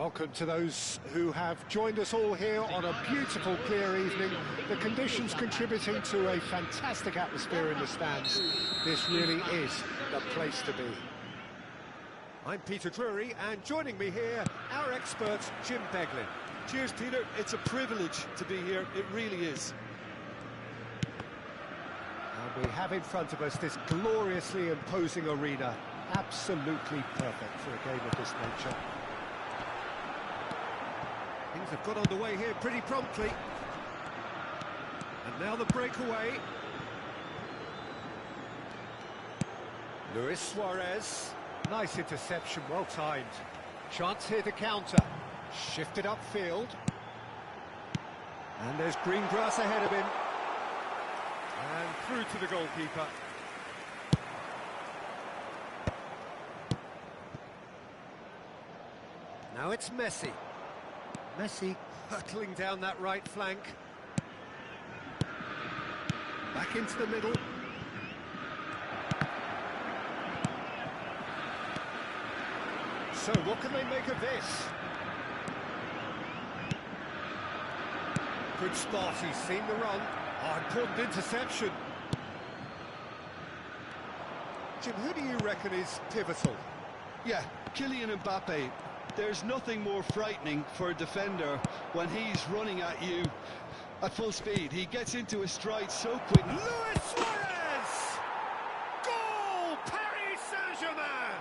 Welcome to those who have joined us all here on a beautiful, clear evening. The conditions contributing to a fantastic atmosphere in the stands. This really is the place to be. I'm Peter Drury, and joining me here, our expert, Jim Beglin. Cheers, Peter. It's a privilege to be here. It really is. And we have in front of us this gloriously imposing arena. Absolutely perfect for a game of this nature. Things have got underway here pretty promptly. And now the breakaway. Luis Suarez. Nice interception, well timed. Chance here to counter. Shifted upfield. And there's green grass ahead of him. And through to the goalkeeper. Now it's Messi. Messi hurtling down that right flank. Back into the middle. So what can they make of this? Good spot, he's seen the run. Oh, important interception. Jim, who do you reckon is pivotal? Yeah, Kylian Mbappe. There's nothing more frightening for a defender when he's running at you at full speed. He gets into his stride so quick. Luis Suarez! Goal! Paris Saint-Germain!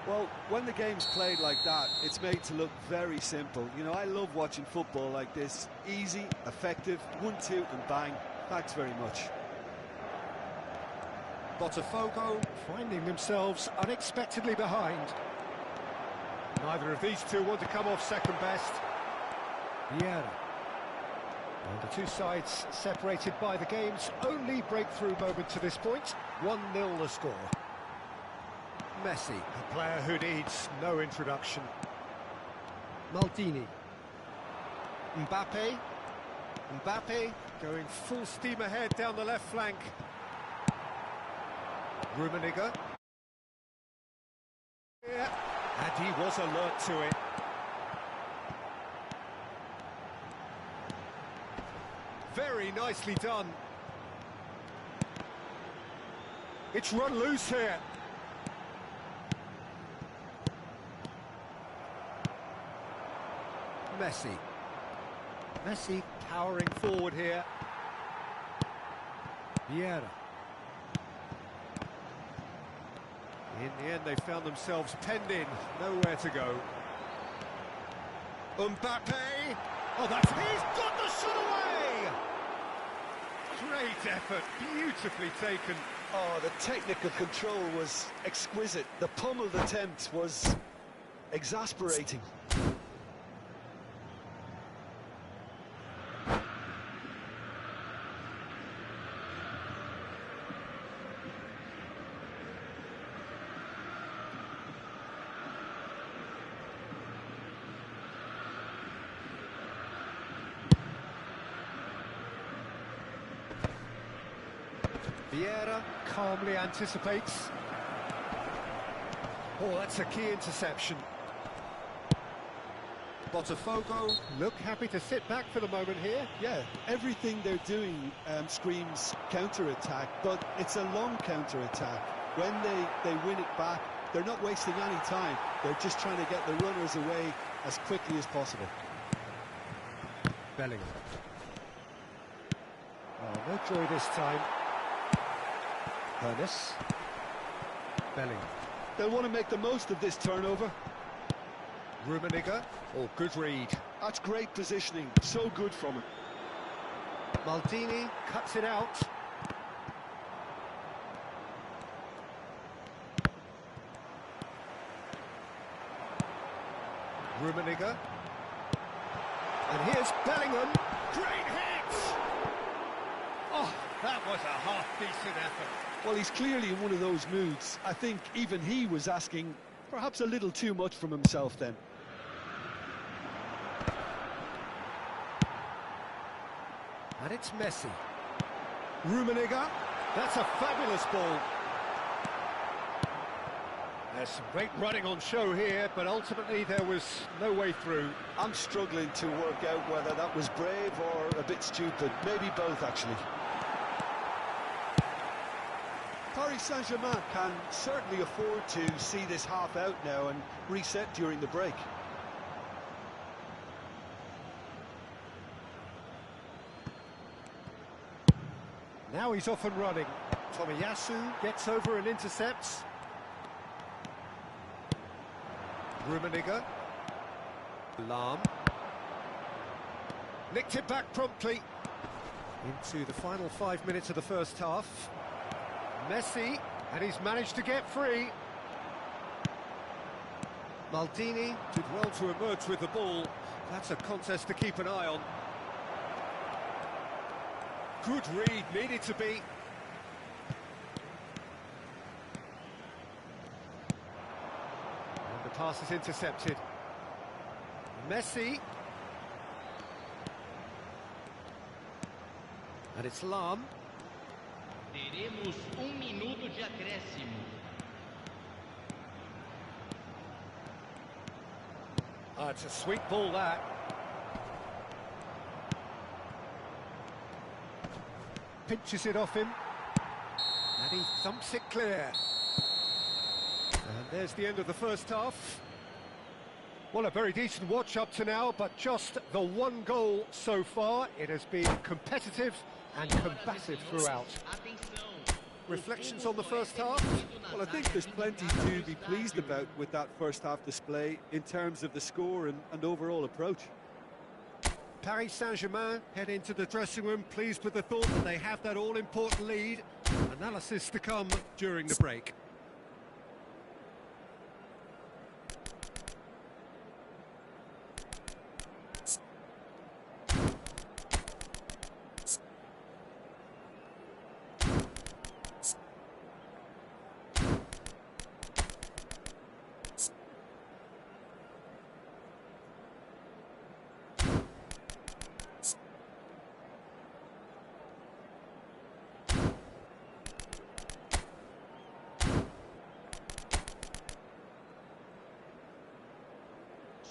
Well, when the game's played like that, it's made to look very simple. You know, I love watching football like this. Easy, effective, 1-2 and bang. Thanks very much. Botafogo finding themselves unexpectedly behind. Neither of these two want to come off second best. Vieira. And the two sides separated by the game's only breakthrough moment to this point. 1-0 the score. Messi, a player who needs no introduction. Maldini. Mbappe. Mbappe going full steam ahead down the left flank. Rummenigge. Yeah. And he was alert to it. Very nicely done. It's run loose here. Messi. Messi powering forward here. Vieira. In the end, they found themselves penned in, nowhere to go. Mbappe! Oh, he's got the shot away! Great effort, beautifully taken. Oh, the technical control was exquisite. The pummeled attempt was exasperating. Vieira calmly anticipates. Oh, that's a key interception. Botafogo look happy to sit back for the moment here. Yeah, everything they're doing screams counter-attack, but it's a long counter-attack. When they win it back, they're not wasting any time. They're just trying to get the runners away as quickly as possible. Bellingham. Oh, no joy this time. Ernest. Bellingham. They'll want to make the most of this turnover. Rummenigge. Oh, good read. That's great positioning. So good from him. Maldini cuts it out. Rummenigge. And here's Bellingham. Great hit! Oh, that was a half-decent effort. Well, he's clearly in one of those moods. I think even he was asking perhaps a little too much from himself then. And it's Messi. Rummenigge. That's a fabulous ball. There's some great running on show here, but ultimately there was no way through. I'm struggling to work out whether that was brave or a bit stupid. Maybe both, actually. Paris Saint-Germain can certainly afford to see this half out now and reset during the break. Now he's off and running. Tomiyasu gets over and intercepts. Rummenigge. Lahm. Nicked it back promptly. Into the final 5 minutes of the first half. Messi, and he's managed to get free. Maldini did well to emerge with the ball. That's a contest to keep an eye on. Good read, needed to be. And the pass is intercepted. Messi. And it's Lahm. Teremos minuto de acréscimo. It's a sweet ball, that. Pinches it off him. And he thumps it clear. And there's the end of the first half. Well, a very decent watch up to now, but just the one goal so far. It has been competitive and combative throughout. Reflections on the first half? Well, I think there's plenty to be pleased about with that first half display in terms of the score and overall approach. Paris Saint-Germain head into the dressing room pleased with the thought that they have that all-important lead. Analysis to come during the break.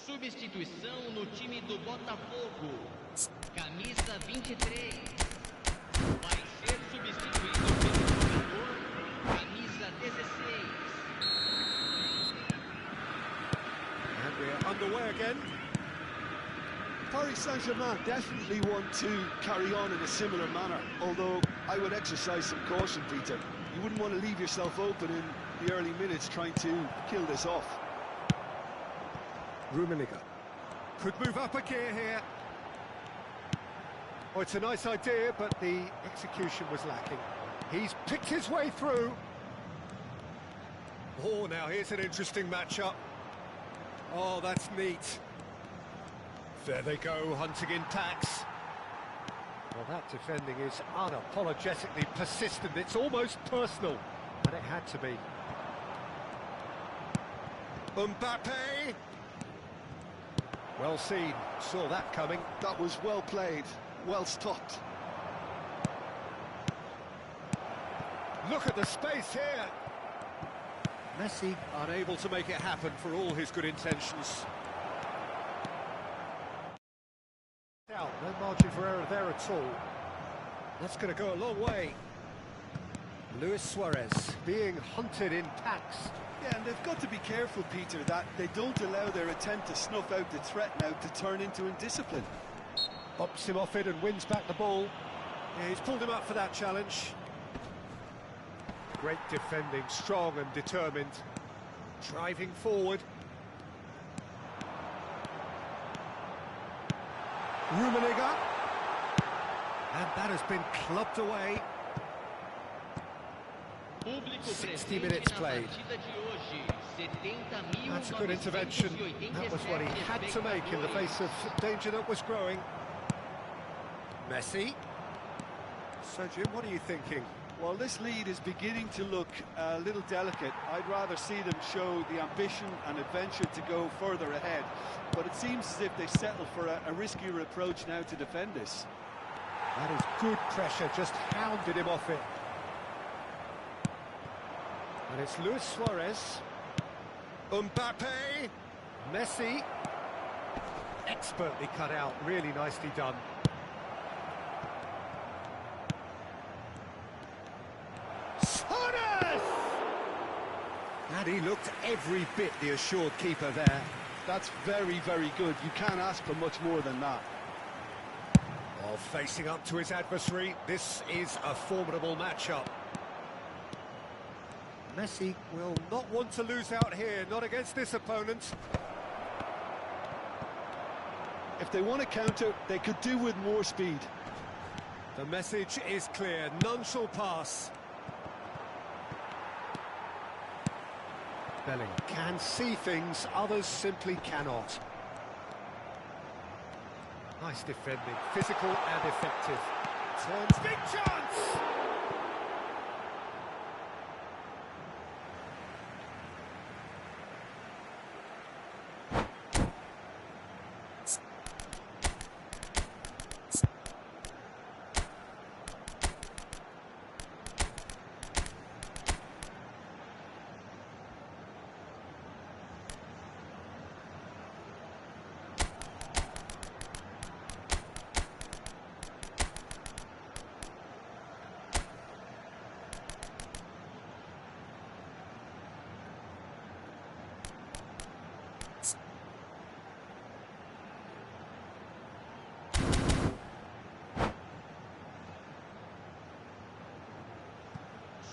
Substituição no time do Botafogo. Camisa 23. Vai ser substituído pelo jogador camisa 16. And we're underway again. Paris Saint-Germain definitely want to carry on in a similar manner, although I would exercise some caution, Peter. You wouldn't want to leave yourself open in the early minutes trying to kill this off. Rummenigge could move up a gear here. Oh, it's a nice idea, but the execution was lacking. He's picked his way through. Oh, now here's an interesting matchup. Oh, that's neat. There they go, hunting in packs. Well, that defending is unapologetically persistent. It's almost personal, and it had to be. Mbappe. Well seen, saw that coming. That was well played, well stopped. Look at the space here. Messi unable to make it happen for all his good intentions. Out, no margin for error there at all. That's going to go a long way. Luis Suarez being hunted in packs. Yeah, and they've got to be careful, Peter, that they don't allow their attempt to snuff out the threat now to turn into indiscipline. Bops him off it and wins back the ball. Yeah, he's pulled him up for that challenge. Great defending, strong and determined. Driving forward. Rummenigge. And that has been clubbed away. 60 minutes played. That's a good intervention. That was what he had to make in the face of danger that was growing. Messi. So, Jim, what are you thinking? Well, this lead is beginning to look a little delicate. I'd rather see them show the ambition and adventure to go further ahead. But it seems as if they settle for a riskier approach now to defend this. That is good pressure, just hounded him off it. And it's Luis Suarez. Mbappe. Messi. Expertly cut out, really nicely done. Suarez! And he looked every bit the assured keeper there. That's very, very good. You can't ask for much more than that. While facing up to his adversary, this is a formidable matchup. Messi will not want to lose out here, not against this opponent. If they want to counter, they could do with more speed. The message is clear, none shall pass. Bellingham can see things, others simply cannot. Nice defending, physical and effective. Turns, big chance!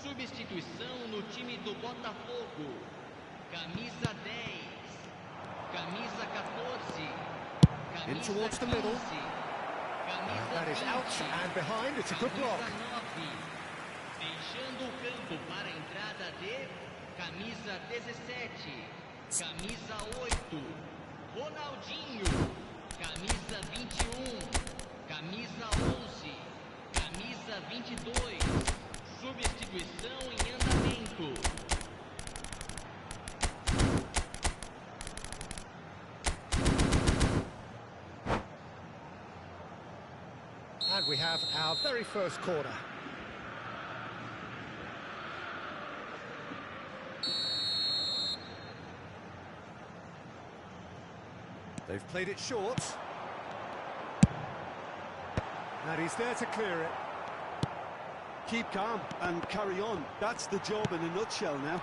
Substituição no time do Botafogo. Camisa 10. Camisa 14. Camisa In towards the middle. 15, Camisa That is 20, out and behind, it's a good block. Camisa 9. Deixando o campo para a entrada de camisa 17. Camisa 8. Ronaldinho. Camisa 21. Camisa 11. Camisa 22. Substituição em andamento. And we have our very first corner. They've played it short. And he's there to clear it. Keep calm and carry on. That's the job in a nutshell now.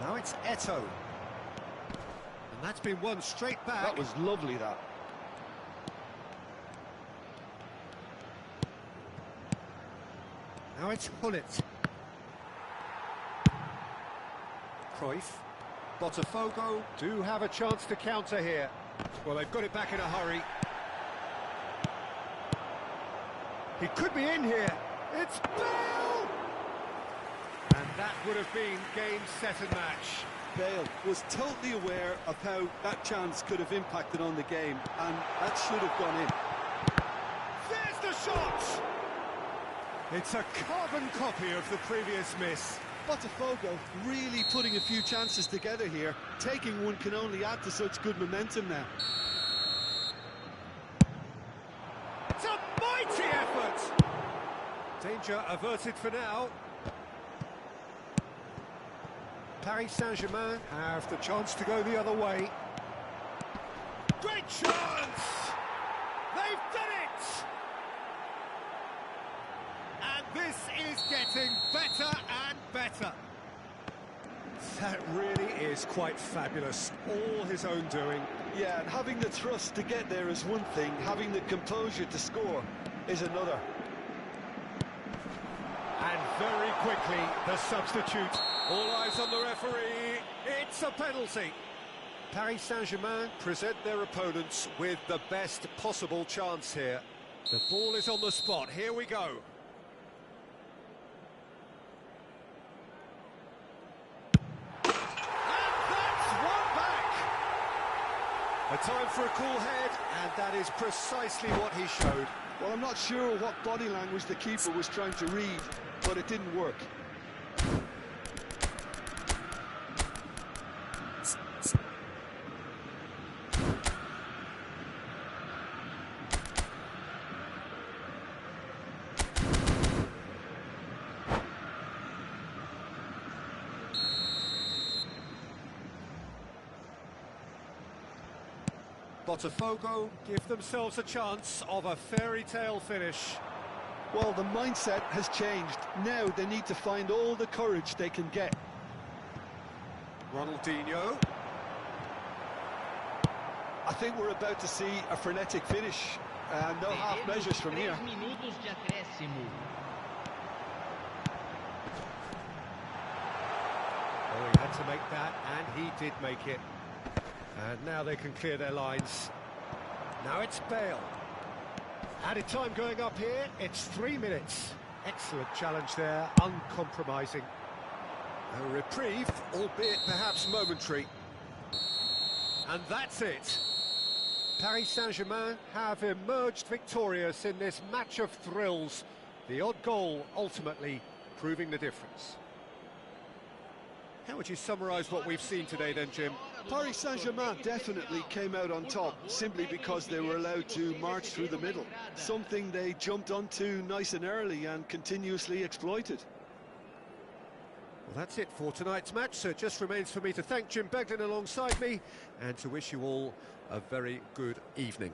Now it's Eto'o. And that's been won straight back. That was lovely, that. Now it's Hullet. Cruyff. Botafogo do have a chance to counter here. Well, they've got it back in a hurry. He could be in here. It's Bale! And that would have been game, set and match. Bale was totally aware of how that chance could have impacted on the game, and that should have gone in. There's the shot! It's a carbon copy of the previous miss. Botafogo really putting a few chances together here. Taking one can only add to such good momentum now. It's a mighty effort! Danger averted for now. Paris Saint-Germain have the chance to go the other way. Great chance! They've done it! And this is getting better and better. That really is quite fabulous. All his own doing. Yeah, and having the trust to get there is one thing. Having the composure to score is another. And very quickly, the substitute. All eyes on the referee. It's a penalty. Paris Saint-Germain present their opponents with the best possible chance here. The ball is on the spot. Here we go. And that's one back. A time for a cool head, and that is precisely what he showed. Well, I'm not sure what body language the keeper was trying to read, but it didn't work. Botafogo give themselves a chance of a fairy tale finish. Well, the mindset has changed. Now they need to find all the courage they can get. Ronaldinho. I think we're about to see a frenetic finish. No half measures from here. Minutos de acréscimo. Oh, he had to make that, and he did make it. And now they can clear their lines. Now it's Bale. Added time going up here, it's 3 minutes. Excellent challenge there, uncompromising. A reprieve, albeit perhaps momentary. And that's it. Paris Saint-Germain have emerged victorious in this match of thrills. The odd goal ultimately proving the difference. How would you summarise what we've seen today then, Jim? Paris Saint-Germain definitely came out on top simply because they were allowed to march through the middle. Something they jumped onto nice and early and continuously exploited. Well, that's it for tonight's match, so it just remains for me to thank Jim Beglin alongside me and to wish you all a very good evening.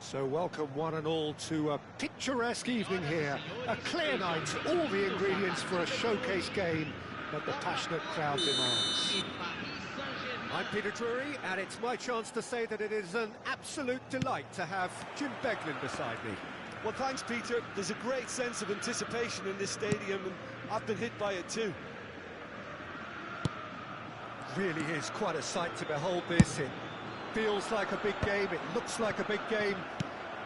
So welcome one and all to a picturesque evening here. A clear night, all the ingredients for a showcase game that the passionate crowd demands. I'm Peter Drury, and it's my chance to say that it is an absolute delight to have Jim Beglin beside me. Well, thanks, Peter. There's a great sense of anticipation in this stadium, and I've been hit by it too. Really is quite a sight to behold this. It feels like a big game, it looks like a big game.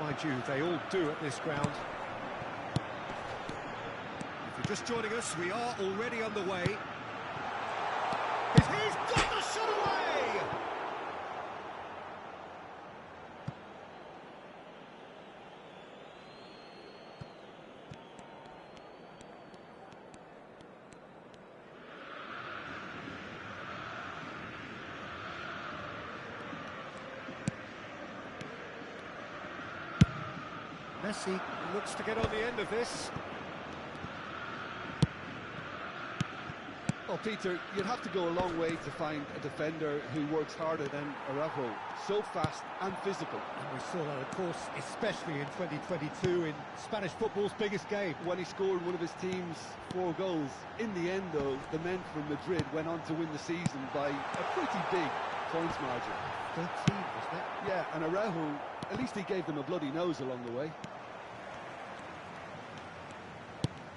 Mind you, they all do at this ground. If you're just joining us, we are already underway. He's got the shot away! Messi looks to get on the end of this. Well, Peter, you'd have to go a long way to find a defender who works harder than Araujo. So fast and physical. And we saw that, of course, especially in 2022 in Spanish football's biggest game. When he scored one of his team's 4 goals. In the end, though, the men from Madrid went on to win the season by a pretty big points margin. 13, wasn't it? Yeah, and Araujo, at least he gave them a bloody nose along the way.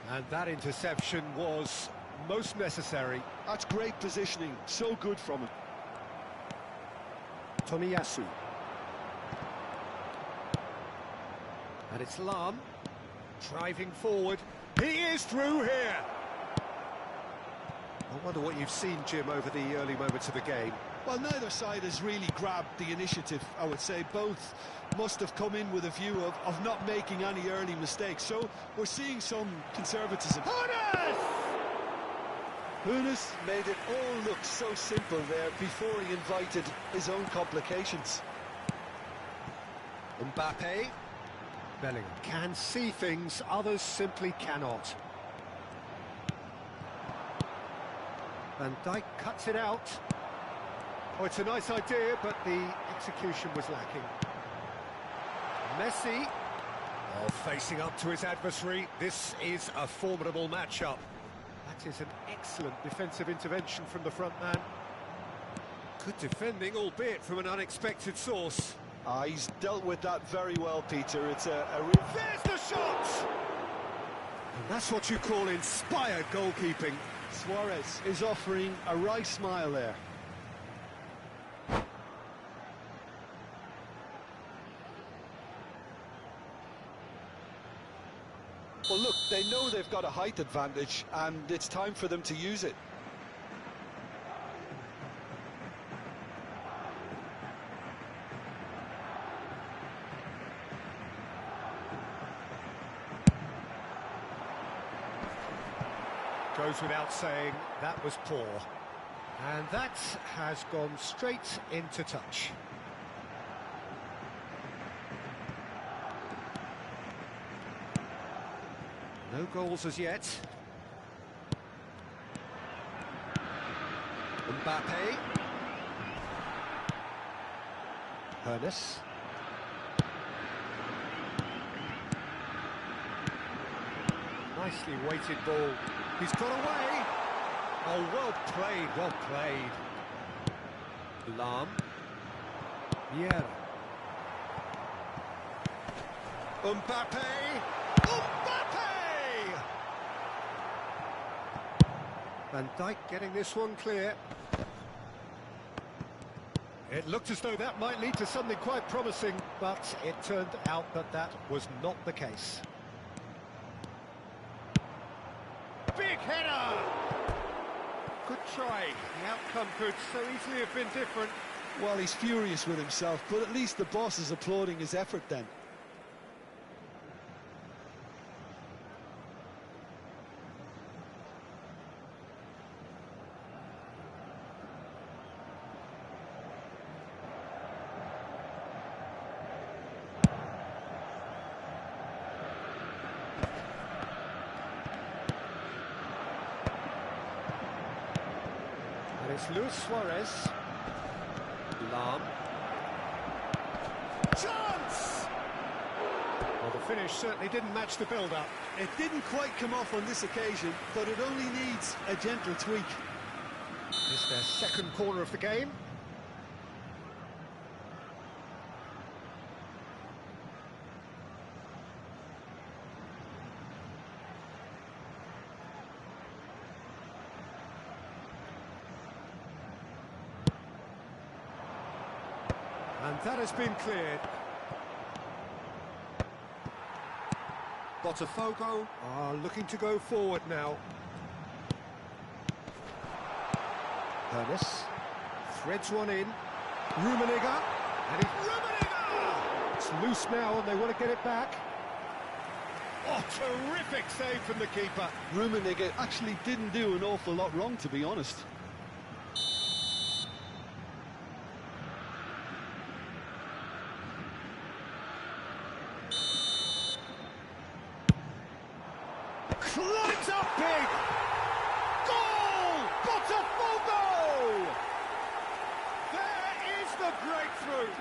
And that interception was most necessary. That's great positioning, so good from him. Tomiyasu. And it's Lam, driving forward. He is through here! I wonder what you've seen, Jim, over the early moments of the game. Well, neither side has really grabbed the initiative, I would say. Both must have come in with a view of not making any early mistakes. So we're seeing some conservatism. Hunes made it all look so simple there before he invited his own complications. Mbappe. Bellingham can see things others simply cannot. Van Dijk cuts it out. Oh, it's a nice idea, but the execution was lacking. Messi, facing up to his adversary. This is a formidable matchup. That is an excellent defensive intervention from the front man. Good defending, albeit from an unexpected source. He's dealt with that very well, Peter. It's There's the shot! And that's what you call inspired goalkeeping. Suarez is offering a wry smile there. Well, look, they know they've got a height advantage, and it's time for them to use it. Goes without saying, that was poor. And that has gone straight into touch. No goals as yet. Mbappe. Ernest. Nicely weighted ball. He's got away. Oh, well played, well played. Lam. Vieira. Mbappe. Mbappe! Van Dijk getting this one clear. It looked as though that might lead to something quite promising, but it turned out that that was not the case. Big header! Good try. The outcome could so easily have been different. Well, he's furious with himself, but at least the boss is applauding his effort then. It's Luis Suarez. Lam. Chance! finish certainly didn't match the build-up. It didn't quite come off on this occasion, but it only needs a gentle tweak. It's their second corner of the game. And that has been cleared. Botafogo are looking to go forward now. Ernest threads one in. Rummenigge. And Rummenigge! It's loose now and they want to get it back. Oh, terrific save from the keeper. Rummenigge actually didn't do an awful lot wrong, to be honest. Climbs up big! Goal! Botafogo! There is the breakthrough!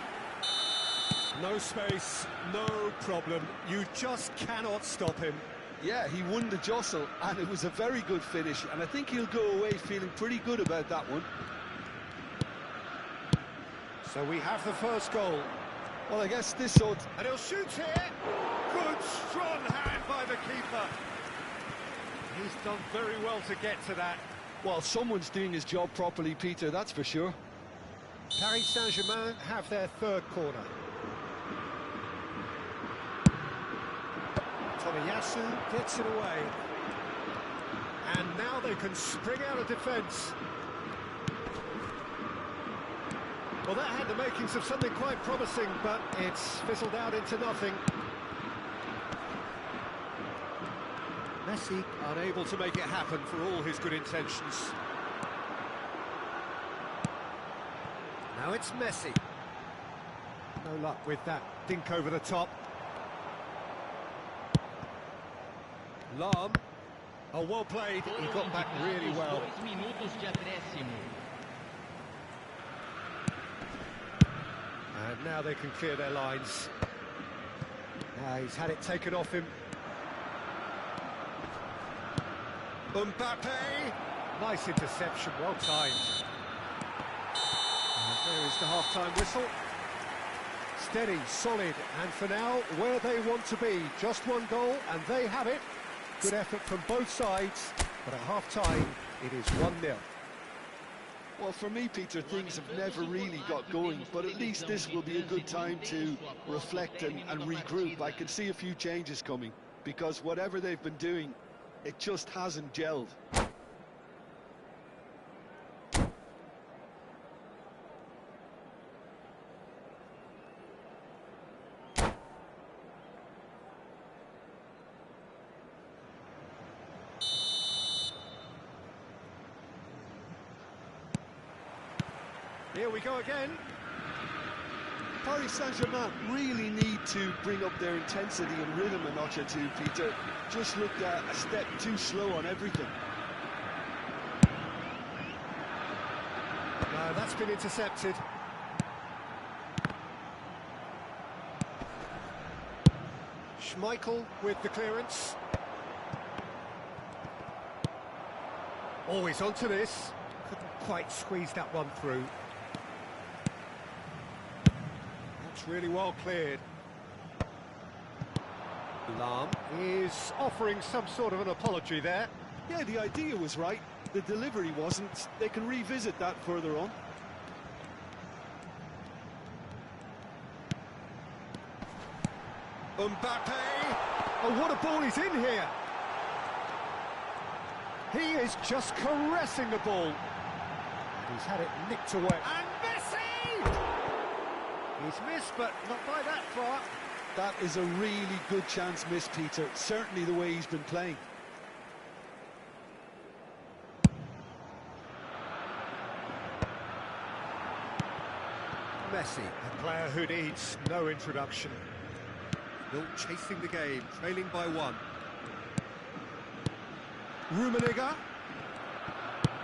No space, no problem. You just cannot stop him. Yeah, he won the jostle, and it was a very good finish, and I think he'll go away feeling pretty good about that one. So we have the first goal. Well, I guess this sort... And he'll shoot here. Good, strong hand by the keeper. He's done very well to get to that. Well, someone's doing his job properly, Peter, that's for sure. Paris Saint-Germain have their third corner. Tomiyasu gets it away. And now they can spring out of defence. Well, that had the makings of something quite promising, but it's fizzled out into nothing. Messi unable to make it happen for all his good intentions. Now it's Messi. No luck with that dink over the top. Lam. Oh, well played. He got back really well. And now they can clear their lines. Now he's had it taken off him. Mbappe! Nice interception, well timed. And there is the half-time whistle. Steady, solid, and for now, where they want to be. Just one goal, and they have it. Good effort from both sides, but at half-time, it is 1-0. Well, for me, Peter, things have never really got going, but at least this will be a good time to reflect and regroup. I can see a few changes coming, because whatever they've been doing, it just hasn't gelled. Here we go again. Paris Saint-Germain really need to bring up their intensity and rhythm a notch or two, Peter. Just looked a step too slow on everything. No, that's been intercepted. Schmeichel with the clearance. Always onto this. Couldn't quite squeeze that one through. That's really well cleared. Lam is offering some sort of an apology there. Yeah, the idea was right. The delivery wasn't. They can revisit that further on. Mbappe! Oh, what a ball he's in here! He is just caressing the ball. He's had it nicked away. And Messi! He's missed, but not by that far. That is a really good chance miss, Peter. Certainly the way he's been playing. Messi, a player who needs no introduction. Still chasing the game, trailing by one. Rummenigge.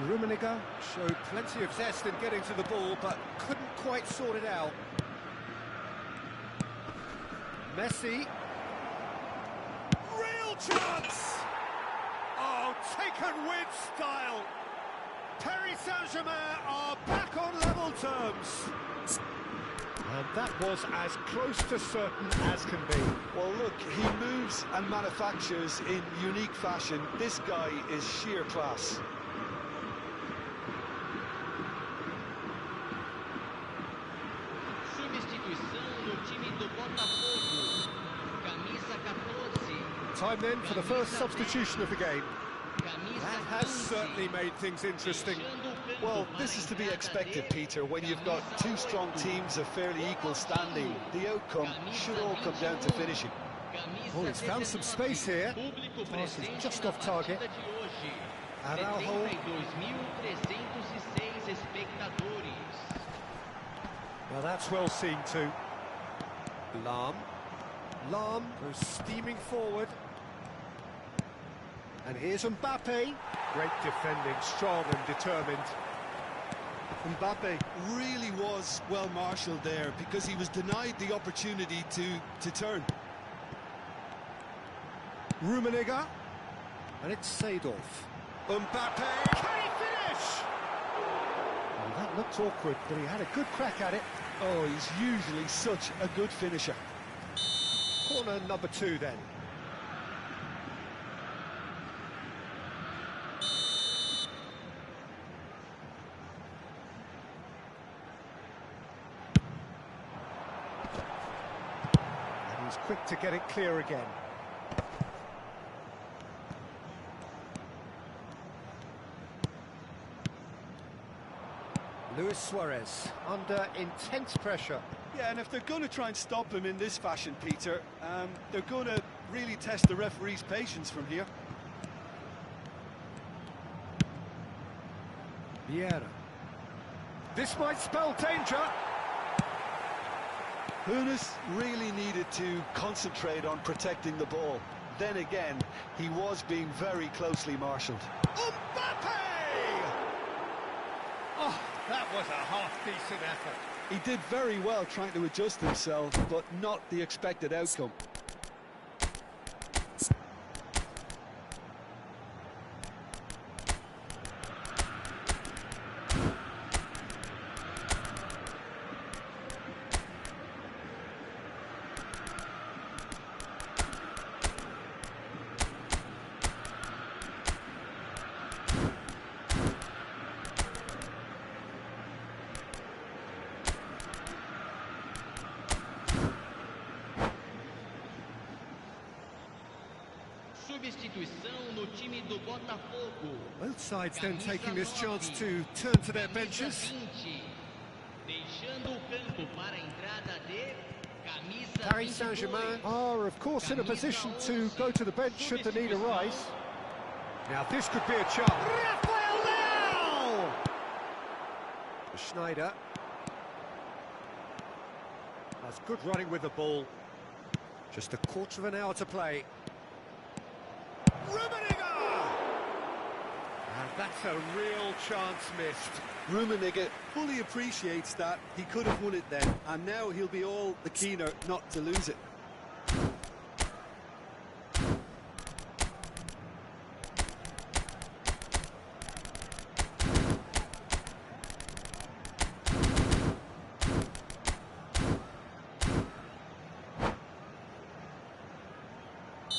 Rummenigge showed plenty of zest in getting to the ball, but couldn't quite sort it out. Messi. real chance! Oh, taken with style. Paris Saint-Germain are back on level terms. And that was as close to certain as can be. Well, look, he moves and manufactures in unique fashion. This guy is sheer class. Substituição no time do Botafogo. Camisa 14. Time then for the first substitution of the game. That has certainly made things interesting. Well, this is to be expected, Peter, when you've got two strong teams of fairly equal standing. The outcome should all come down to finishing. Oh, he's found some space here. Pass is just off target. Araujo. Well, that's well seen too. Lahm goes steaming forward. And here's Mbappe. Great defending, strong and determined. Mbappe really was well marshalled there because he was denied the opportunity to turn. Rummenigge. And it's Seedorf. Mbappe. Can he finish? Well, that looked awkward, but he had a good crack at it. Oh, he's usually such a good finisher. Corner number 2 then. And he's quick to get it clear again. Luis Suarez under intense pressure. Yeah, and if they're going to try and stop him in this fashion, Peter, they're going to really test the referee's patience from here. Vieira. This might spell danger. Hunes really needed to concentrate on protecting the ball. Then again, he was being very closely marshalled. Mbappe! Oh, that was a half-decent effort. He did very well trying to adjust himself, but not the expected outcome. Substituição no time do Botafogo. Both sides then taking this chance to turn to their benches. Deixando o campo para a entrada de camisa Paris Saint-Germain are, of course, in a position to go to the bench should the need arise. Now this could be a chance. Rafael Leão! Schneider has good running with the ball. Just a quarter of an hour to play. Rummenigge! And that's a real chance missed. Rummenigge fully appreciates that. He could have won it then, and now he'll be all the keener not to lose it.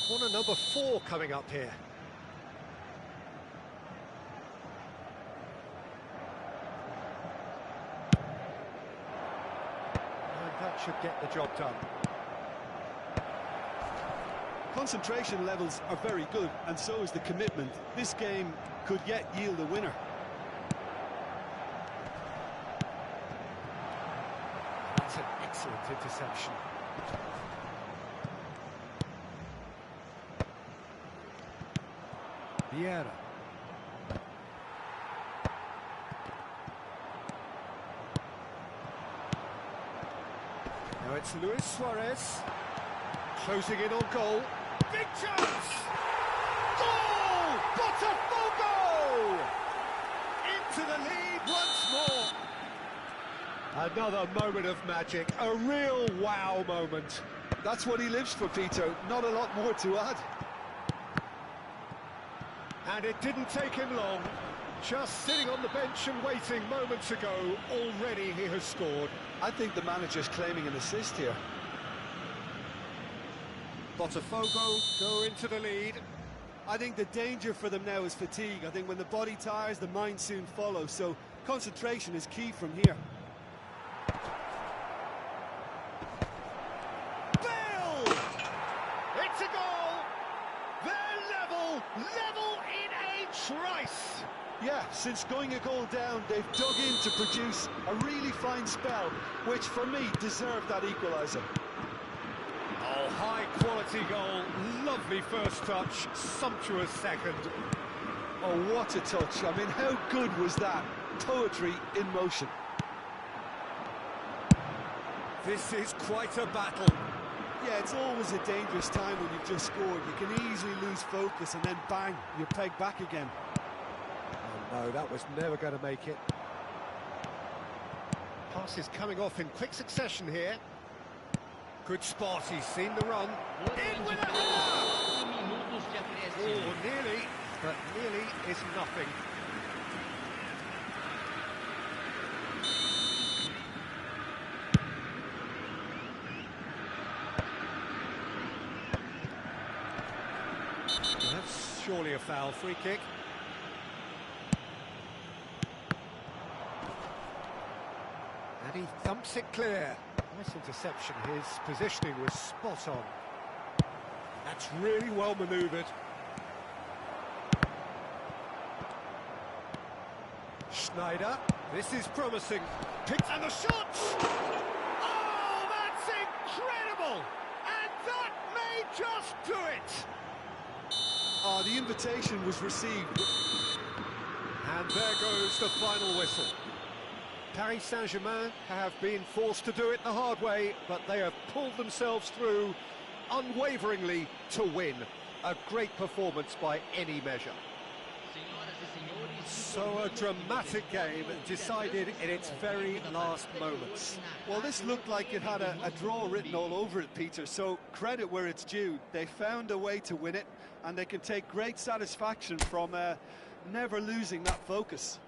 Corner number 4 coming up here. And that should get the job done. Concentration levels are very good, and so is the commitment. This game could yet yield a winner. That's an excellent interception. Vieira. Now it's Luis Suarez. Closing in on goal. Big chance! Goal! Botafogo! Into the lead once more. Another moment of magic. A real wow moment. That's what he lives for, Peter. Not a lot more to add. And it didn't take him long. Just sitting on the bench and waiting moments ago, already he has scored. I think the manager's claiming an assist here. Botafogo go into the lead. I think the danger for them now is fatigue. I think when the body tires, the mind soon follows. So concentration is key from here. Bale! It's a goal! They're level in a trice! Yeah, since going a goal down, they've dug in to produce a really fine spell, which for me deserved that equaliser. Oh, high-quality goal, lovely first touch, sumptuous second. Oh, what a touch. I mean, how good was that? Poetry in motion. This is quite a battle. Yeah, it's always a dangerous time when you've just scored. You can easily lose focus and then bang, you're pegged back again. Oh no, that was never going to make it. Pass is coming off in quick succession here. Good spot, he's seen the run. In with a header! Minutos de acréscimo. Oh, nearly, but nearly is nothing. That's surely a foul. Free kick. And he thumps it clear. Nice interception. His positioning was spot on. That's really well manoeuvred. Schneider. This is promising. Picks and the shot! Oh, that's incredible! And that may just do it! Oh, the invitation was received. And there goes the final whistle. Paris Saint-Germain have been forced to do it the hard way, but they have pulled themselves through unwaveringly to win. A great performance by any measure. So a dramatic game decided in its very last moments. Well, this looked like it had a draw written all over it, Peter, so credit where it's due. They found a way to win it, and they can take great satisfaction from never losing that focus.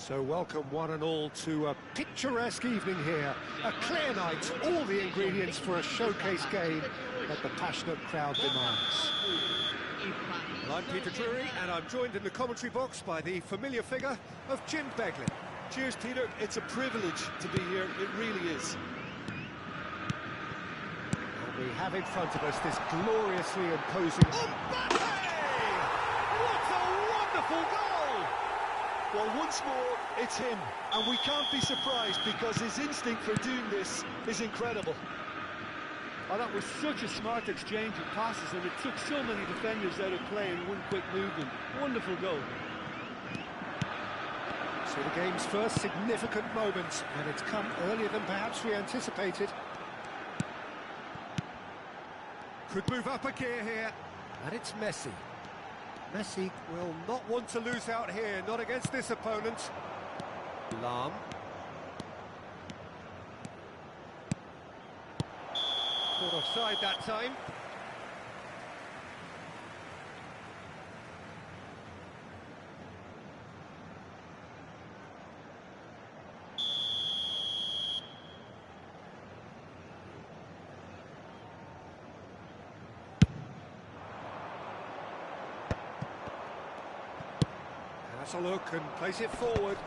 So welcome one and all to a picturesque evening here. A clear night, all the ingredients for a showcase game that the passionate crowd demands. Well, I'm Peter Drury, and I'm joined in the commentary box by the familiar figure of Jim Beglin. Cheers, Peter. It's a privilege to be here. It really is. And we have in front of us this gloriously imposing... Mbappe! What a wonderful goal! Well, once more, it's him. And we can't be surprised because his instinct for doing this is incredible. Oh, that was such a smart exchange of passes, and it took so many defenders out of play in one quick movement. Wonderful goal. So the game's first significant moment, and it's come earlier than perhaps we anticipated. Could move up a gear here, and it's Messi. Messi will not want to lose out here, not against this opponent. Lahm. Caught offside that time. Has a look and plays it forward.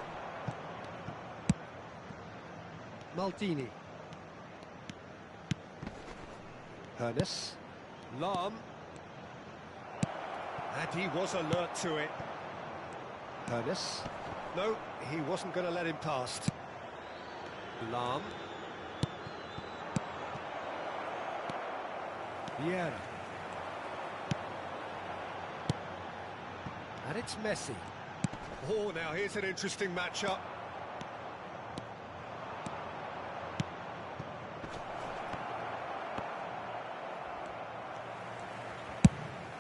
Maldini. Hernes. Lahm. And he was alert to it. Hernes. No, he wasn't going to let him past. Lahm. Vieira. And it's Messi. Oh, now here's an interesting matchup.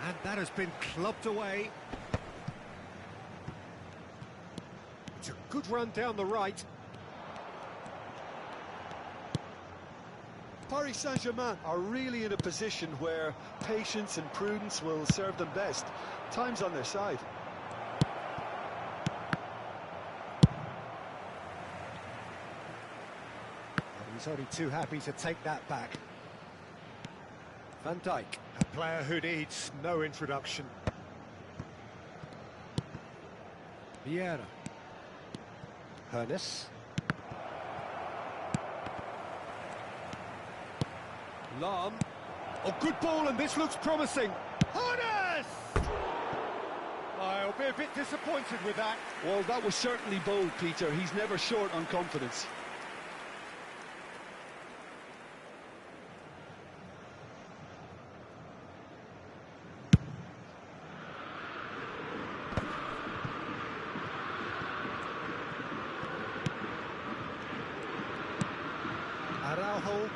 And that has been clubbed away. It's a good run down the right. Paris Saint-Germain are really in a position where patience and prudence will serve them best. Time's on their side. He's only too happy to take that back. Van Dijk, a player who needs no introduction. Vieira. Hernes. Lahm. Oh, good ball, and this looks promising. Hernes! I'll be a bit disappointed with that. Well, that was certainly bold, Peter. He's never short on confidence. Araujo.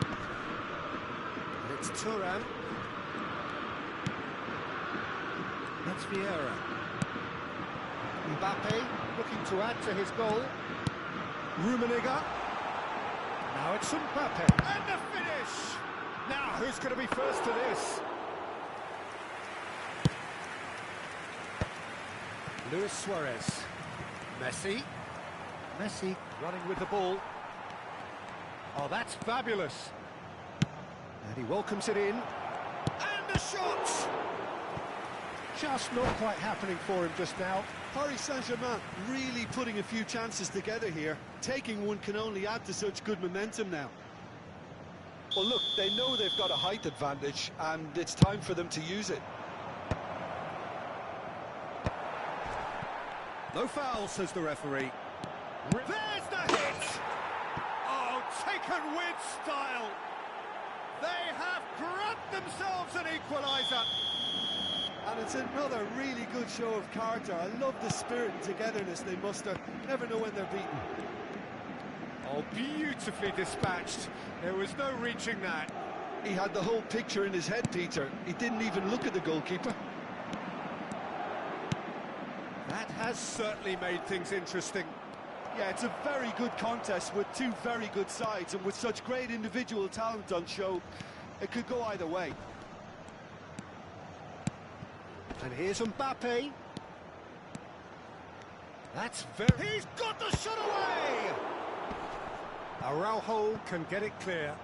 And it's Thuram. That's Vieira. Mbappe looking to add to his goal. Rummenigge. Now it's Mbappe. And the finish! Now who's going to be first to this? Luis Suarez. Messi. Messi running with the ball. Oh, that's fabulous. And he welcomes it in. And the shot! Just not quite happening for him just now. Paris Saint-Germain really putting a few chances together here. Taking one can only add to such good momentum now. Well, look, they know they've got a height advantage, and it's time for them to use it. No foul, says the referee. There's the hit! Oh, taken with style. They have grabbed themselves an equaliser. And it's another really good show of character. I love the spirit and togetherness they muster. Never know when they're beaten. Oh, beautifully dispatched. There was no reaching that. He had the whole picture in his head, Peter. He didn't even look at the goalkeeper. That has certainly made things interesting. Yeah, it's a very good contest with two very good sides, and with such great individual talent on show, it could go either way. And here's Mbappe. That's very... He's got the shot away! Araujo can get it clear.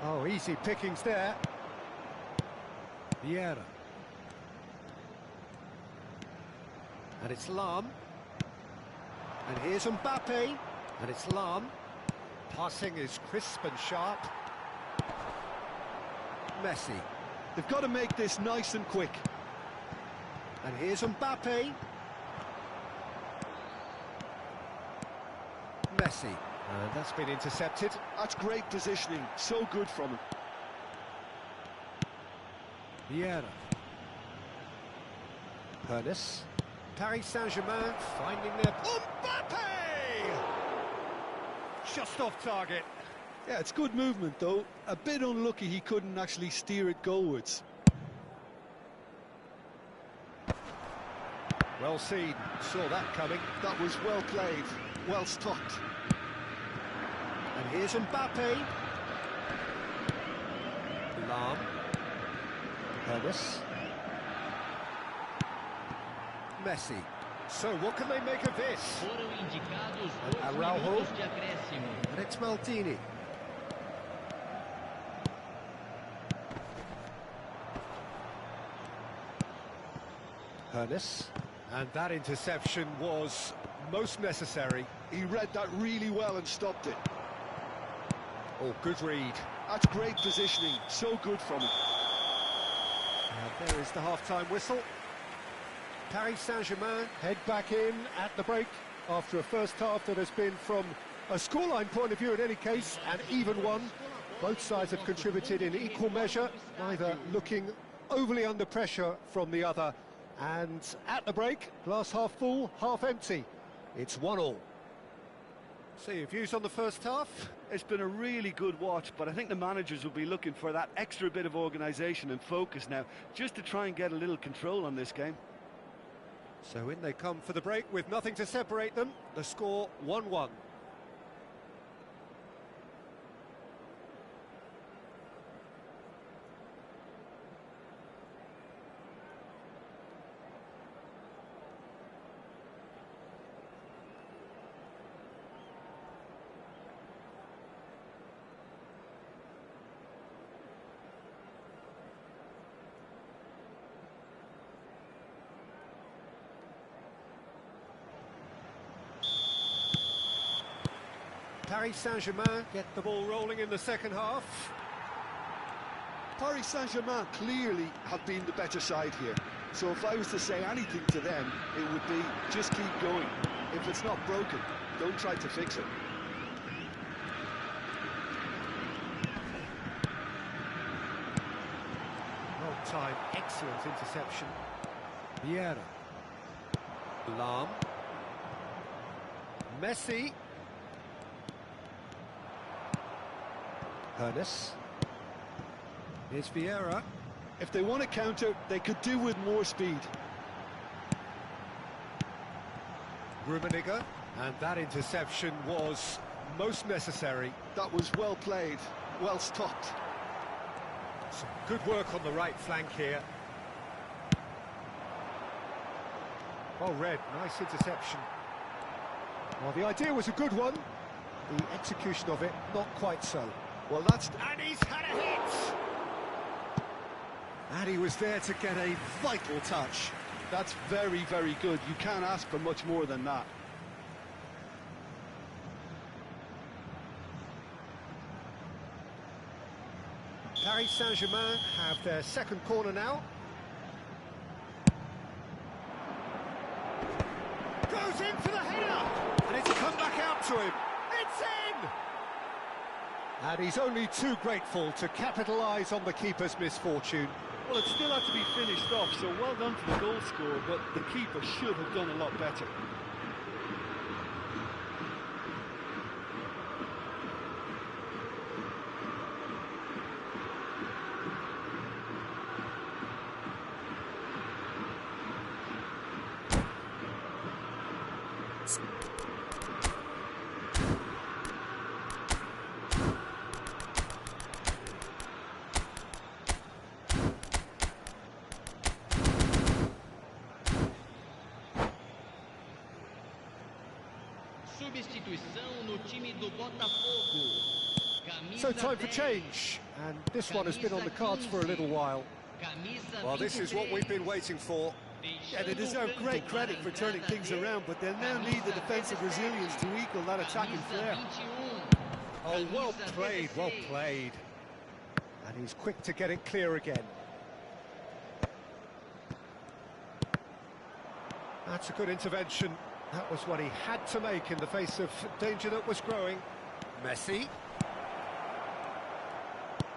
Oh, easy pickings there. Vieira. And it's Lam. And here's Mbappe. And it's Lam. Passing is crisp and sharp. Messi. They've got to make this nice and quick. And here's Mbappe. Messi. And that's been intercepted. That's great positioning. So good from him. Vieira. Pernis. Paris Saint-Germain finding their... Mbappe! Just off target. Yeah, it's good movement, though. A bit unlucky he couldn't actually steer it goalwards. Well seen. Saw that coming. That was well played. Well stopped. And here's Mbappe. Lam. Pernis. Messi. So what can they make of this? Foram indicados 2 Araujo. minutos de acréscimo. And it's Maldini. Pernis. And that interception was most necessary. He read that really well and stopped it. Oh, good read. That's great positioning. So good from him. And there is the half-time whistle. Paris Saint-Germain head back in at the break after a first half that has been, from a scoreline point of view in any case, an even one. Both sides have contributed in equal measure, neither looking overly under pressure from the other. And at the break, glass half full, half empty. It's 1-1. So your views on the first half? It's been a really good watch, but I think the managers will be looking for that extra bit of organisation and focus now, just to try and get a little control on this game. So in they come for the break with nothing to separate them. The score 1-1. Paris Saint-Germain get the ball rolling in the second half. Paris Saint-Germain clearly have been the better side here. So if I was to say anything to them, it would be just keep going. If it's not broken, don't try to fix it. Well time, excellent interception. Vieira. Lam. Messi. Pernis. Here's Vieira. If they want to counter, they could do with more speed. Rummenigge. And that interception was most necessary. That was well played, well stopped. Some good work on the right flank here. Well read, nice interception. Well, the idea was a good one. The execution of it, not quite so. Well, that's... And he's had a hit! And he was there to get a vital touch. That's very, very good. You can't ask for much more than that. Paris Saint-Germain have their second corner now. Goes in for the header! And it's come back out to him. It's in! And he's only too grateful to capitalise on the keeper's misfortune. Well, it still had to be finished off, so well done to the goal scorer, but the keeper should have done a lot better. Substituição no time do Botafogo. So Camisa time for 10. change, and this one has been on the cards for a little while. Camisa Well, this is what we've 23. been waiting for. Yeah, they deserve great credit for turning things around, but they'll now need the defensive resilience to equal that attacking flair. Oh, well played, well played. And he's quick to get it clear again. That's a good intervention. That was what he had to make in the face of danger that was growing. Messi.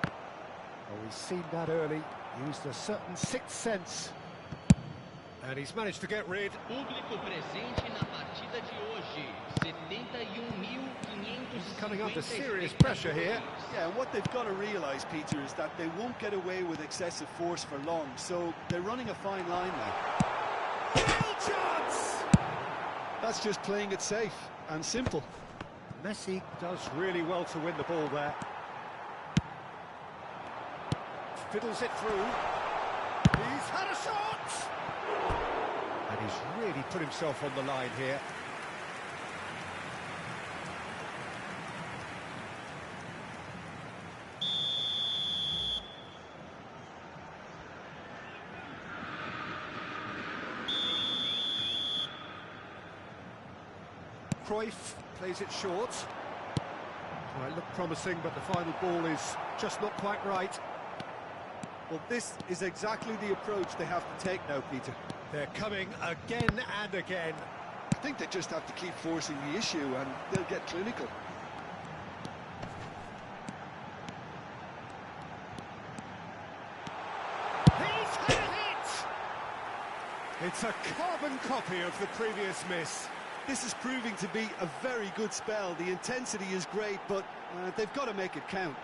Oh, he's seen that early. Used a certain sixth sense. And he's managed to get rid. Público presente na partida de hoje. 71.550 Coming under serious pressure here. Yeah, and what they've got to realise, Peter, is that they won't get away with excessive force for long, so they're running a fine line now. Real chance! That's just playing it safe and simple. Messi does really well to win the ball there. Fiddles it through. He's had a shot! And he's really put himself on the line here. Cruyff plays it short. Well, it looked promising, but the final ball is just not quite right. Well, this is exactly the approach they have to take now, Peter. They're coming again and again. I think they just have to keep forcing the issue and they'll get clinical. He's hit it! It's a carbon copy of the previous miss. This is proving to be a very good spell. The intensity is great, but they've got to make it count.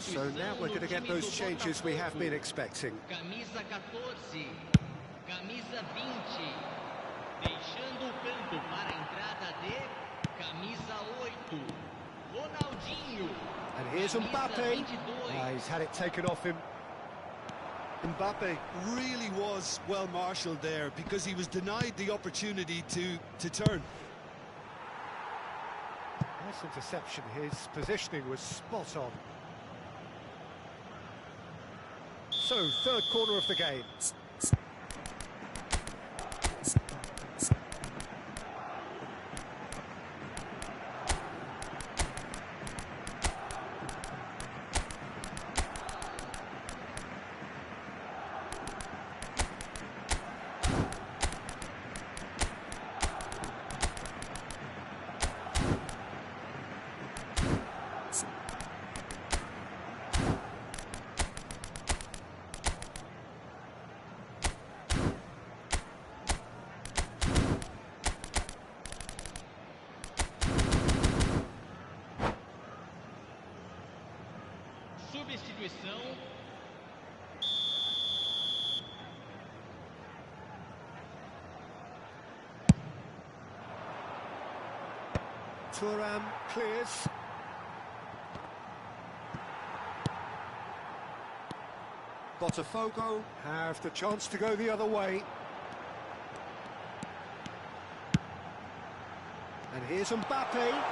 So now we're going to get those changes we have been expecting. Camisa 14, camisa 20. Deixando o campo para a entrada de camisa 8. Ronaldinho. And here's Mbappe. He's had it taken off him. Mbappe really was well marshalled there because he was denied the opportunity to turn. Nice interception. His positioning was spot on. So, third corner of the game. Substituição. Thuram clears. Botafogo have the chance to go the other way. And here's Mbappe.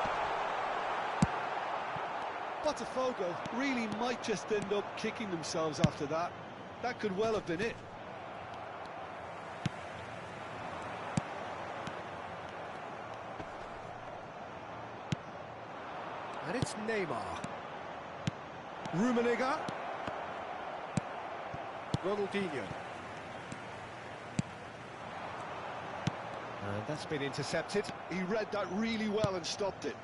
Botafogo really might just end up kicking themselves after that. That could well have been it. And it's Neymar. Rummenigge. Ronaldinho. And that's been intercepted. He read that really well and stopped it.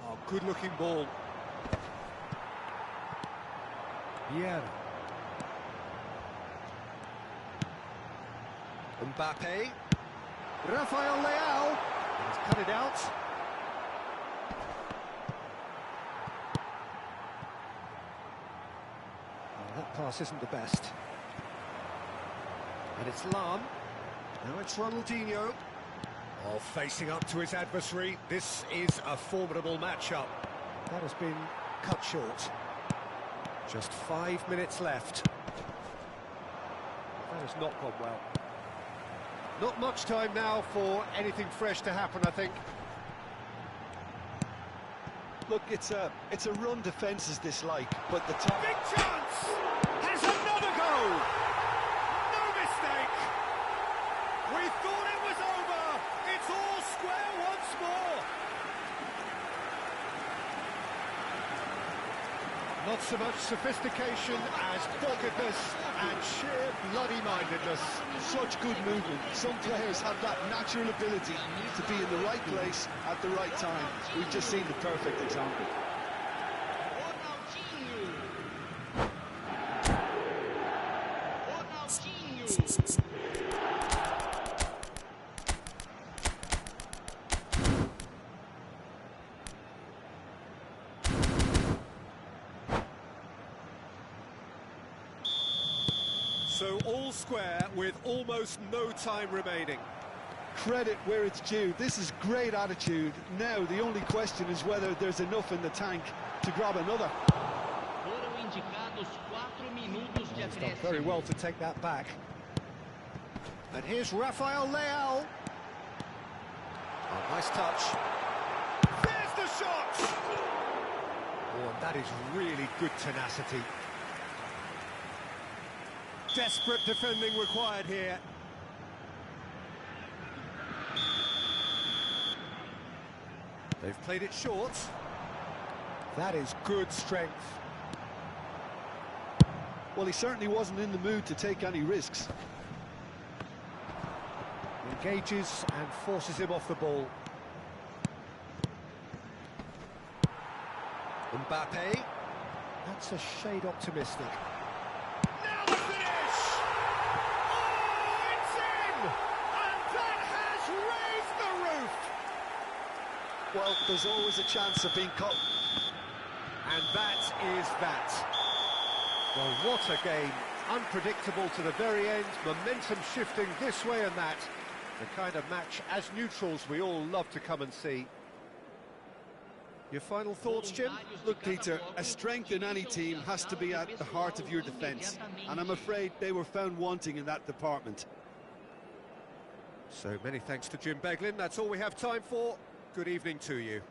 Oh, good-looking ball. Vieira. Mbappe. Rafael Leao. He's cut it out. Well, that pass isn't the best. And it's Lam. Now it's Ronaldinho. Oh, facing up to his adversary. This is a formidable matchup. That has been cut short. Just 5 minutes left. That has not gone well. Not much time now for anything fresh to happen, I think. Look, it's a run defence is dislike, but the top... Big chance! Has another goal! No mistake! We thought it was over! It's all square once more! Not so much sophistication as doggedness and sheer bloody-mindedness. Such good movement. Some players have that natural ability to be in the right place at the right time. We've just seen the perfect example. So all square with almost no time remaining. Credit where it's due. This is great attitude. Now the only question is whether there's enough in the tank to grab another. Foram indicados 4 minutos de He's done very well to take that back. And here's Rafael Leao. Oh, nice touch. There's the shot! Oh, and that is really good tenacity. Desperate defending required here. They've played it short. That is good strength. Well, he certainly wasn't in the mood to take any risks. Engages and forces him off the ball. Mbappe. That's a shade optimistic. Now the finish! Oh, it's in! And that has raised the roof! Well, there's always a chance of being caught. And that is that. Well, what a game. Unpredictable to the very end, momentum shifting this way and that. The kind of match, as neutrals, we all love to come and see. Your final thoughts, Jim? Look, Peter, a strength in any team has to be at the heart of your defence, and I'm afraid they were found wanting in that department. So many thanks to Jim Beglin. That's all we have time for. Good evening to you.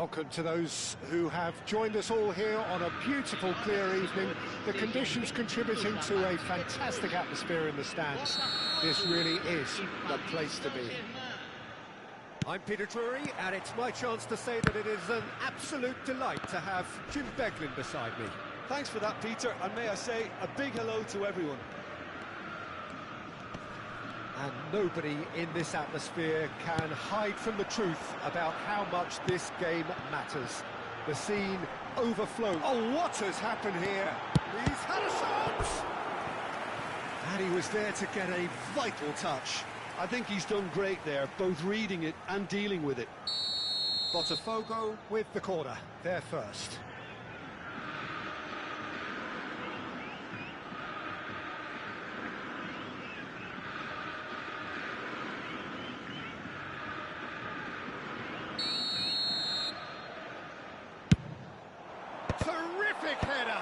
Welcome to those who have joined us all here on a beautiful, clear evening. The conditions contributing to a fantastic atmosphere in the stands. This really is the place to be. I'm Peter Drury, and it's my chance to say that it is an absolute delight to have Jim Beglin beside me. Thanks for that, Peter, and may I say a big hello to everyone. And nobody in this atmosphere can hide from the truth about how much this game matters. The scene overflows. Oh, what has happened here? He's had a shot! And he was there to get a vital touch. I think he's done great there, both reading it and dealing with it. Botafogo with the corner, there first. Terrific header!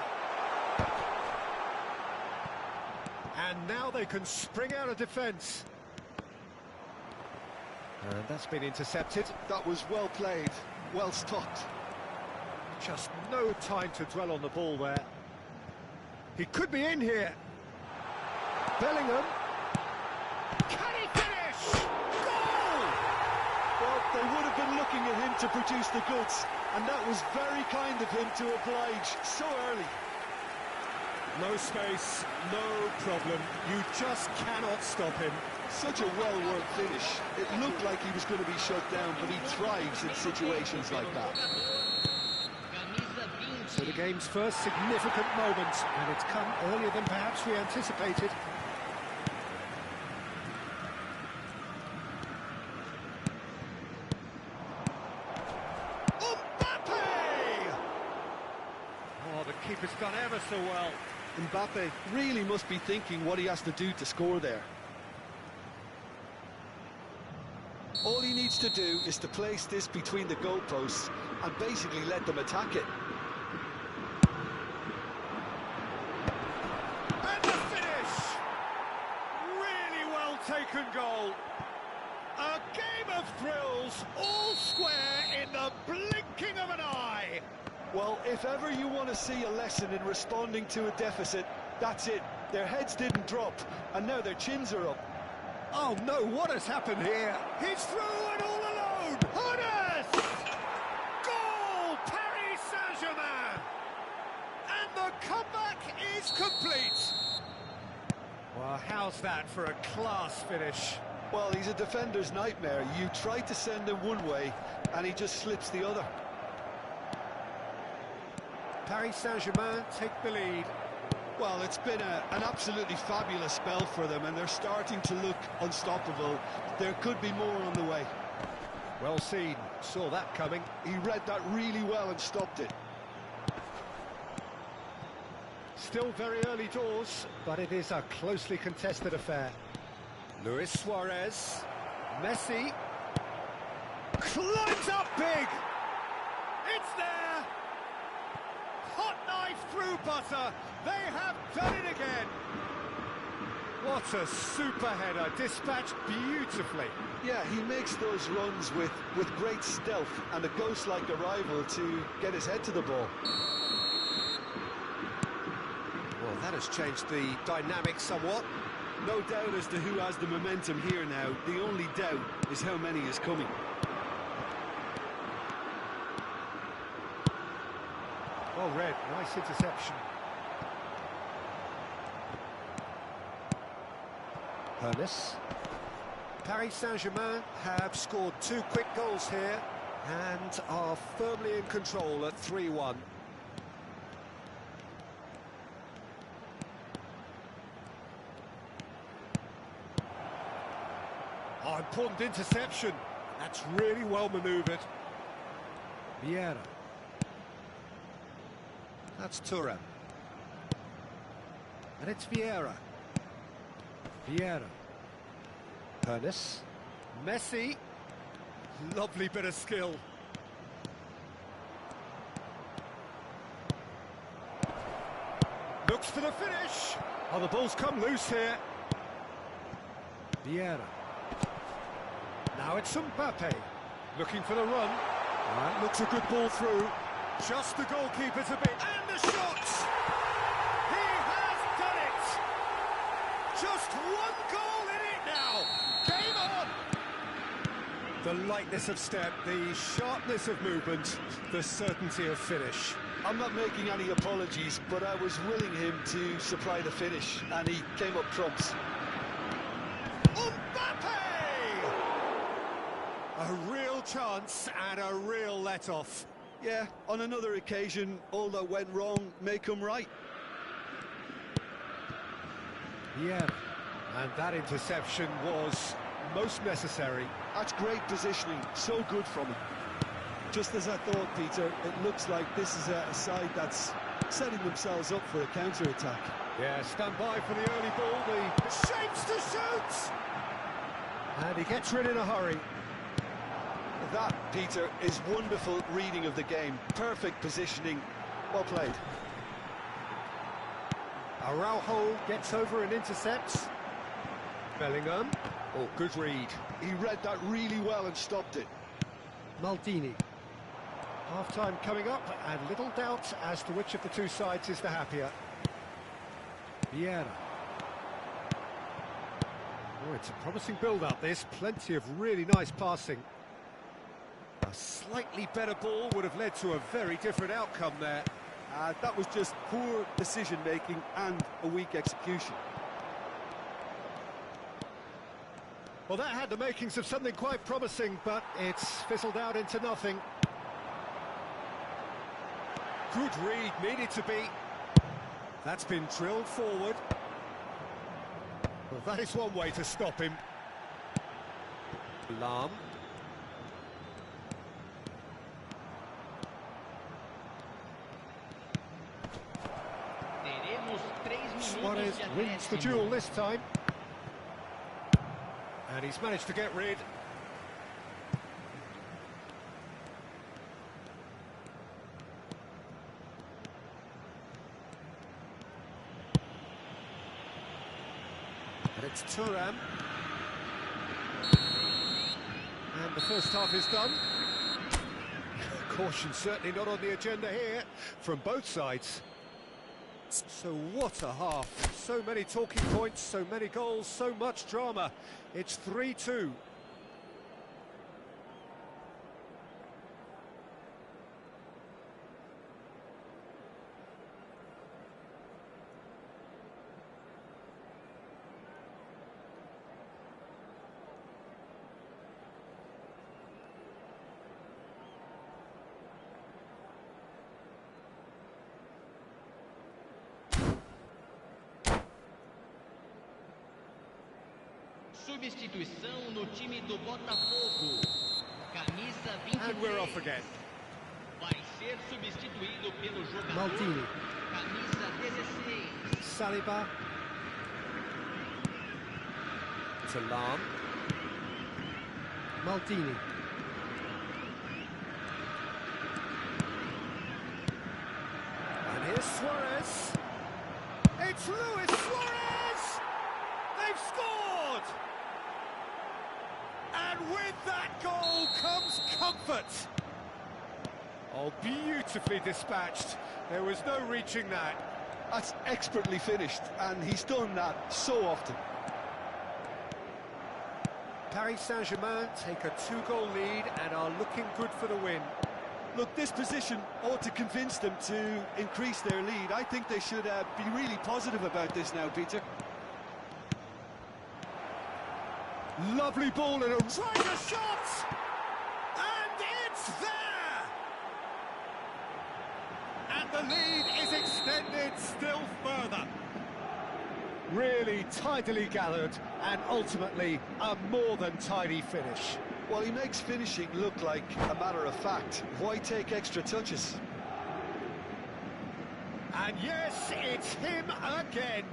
And now they can spring out of defence. And that's been intercepted. That was well played, well stopped. Just no time to dwell on the ball there. He could be in here. Bellingham. Can he finish? Goal! Well, they would have been looking at him to produce the goods, and that was very kind of him to oblige so early. No space, no problem. You just cannot stop him. Such a well-worked finish. It looked like he was going to be shut down, but he thrives in situations like that. So the game's first significant moment, and it's come earlier than perhaps we anticipated. Mbappe! Oh, the keeper's done ever so well. Mbappe really must be thinking what he has to do to score there. All he needs to do is to place this between the goalposts and basically let them attack it. And the finish! Really well taken goal. A game of thrills, all square in the blinking of an eye. Well, if ever you want to see a lesson in responding to a deficit, that's it. Their heads didn't drop, and now their chins are up. Oh no, what has happened here? He's through and all alone! Horace! Goal! Paris Saint-Germain! And the comeback is complete! Well, how's that for a class finish? Well, he's a defender's nightmare. You try to send him one way, and he just slips the other. Paris Saint-Germain take the lead. Well, it's been an absolutely fabulous spell for them, and they're starting to look unstoppable. There could be more on the way. Well seen, saw that coming. He read that really well and stopped it. Still very early doors, but it is a closely contested affair. Luis Suarez, Messi, climbs up big! It's there! Hot knife through butter, they have done it again! What a super header, dispatched beautifully. Yeah, he makes those runs with great stealth and a ghost-like arrival to get his head to the ball. Well, that has changed the dynamic somewhat. No doubt as to who has the momentum here now. The only doubt is how many is coming. Well read, nice interception. Hermes. Paris Saint-Germain have scored 2 quick goals here and are firmly in control at 3-1. Oh, important interception. That's really well manoeuvred. Vieira. That's Thuram. And it's Vieira. Vieira. Hernes. Messi. Lovely bit of skill. Looks for the finish. Oh, the ball's come loose here. Vieira. Now it's Mbappe. Looking for the run. That looks a good ball through. Just the goalkeeper's a bit. And the shot! He has done it! Just one goal in it now! Game on! The lightness of step, the sharpness of movement, the certainty of finish. I'm not making any apologies, but I was willing him to supply the finish, and he came up trumps. A real chance and a real let-off. Yeah, on another occasion, all that went wrong may come right. Yeah, and that interception was most necessary. That's great positioning, so good from him. Just as I thought, Peter, it looks like this is a side that's setting themselves up for a counter-attack. Yeah, stand by for the early ball, the shapes to shoot! And he gets rid in a hurry. That, Peter, is wonderful reading of the game. Perfect positioning. Well played. Araujo gets over and intercepts. Bellingham. Oh, good read. He read that really well and stopped it. Maldini. Half-time coming up, and little doubt as to which of the two sides is the happier. Vieira. Oh, it's a promising build-up, this. Plenty of really nice passing. A slightly better ball would have led to a very different outcome there. That was just poor decision-making and a weak execution. Well, that had the makings of something quite promising, but it's fizzled out into nothing. Good read, needed to be. That's been drilled forward. Well, that is one way to stop him. Lam. Suarez wins the duel this time. And he's managed to get rid. And it's Thuram. And the first half is done. Caution certainly not on the agenda here from both sides. So what a half. So many talking points, so many goals, so much drama. It's 3-2. Substituição no time do Botafogo. Camisa 23. And we're off again. Vai ser substituído pelo jogador. Maldini. Camisa 16. Saliba. To Lam. Maldini. And here's Suarez. It's Luis Suarez! They've scored! And with that goal comes comfort. Oh, beautifully dispatched. There was no reaching that. That's expertly finished, and he's done that so often. Paris Saint-Germain take a 2-goal lead and are looking good for the win. Look, this position ought to convince them to increase their lead. I think they should be really positive about this now, Peter. Lovely ball and a rider shot! And it's there! And the lead is extended still further. Really tidily gathered and ultimately a more than tidy finish. Well, he makes finishing look like a matter of fact. Why take extra touches? And yes, it's him again.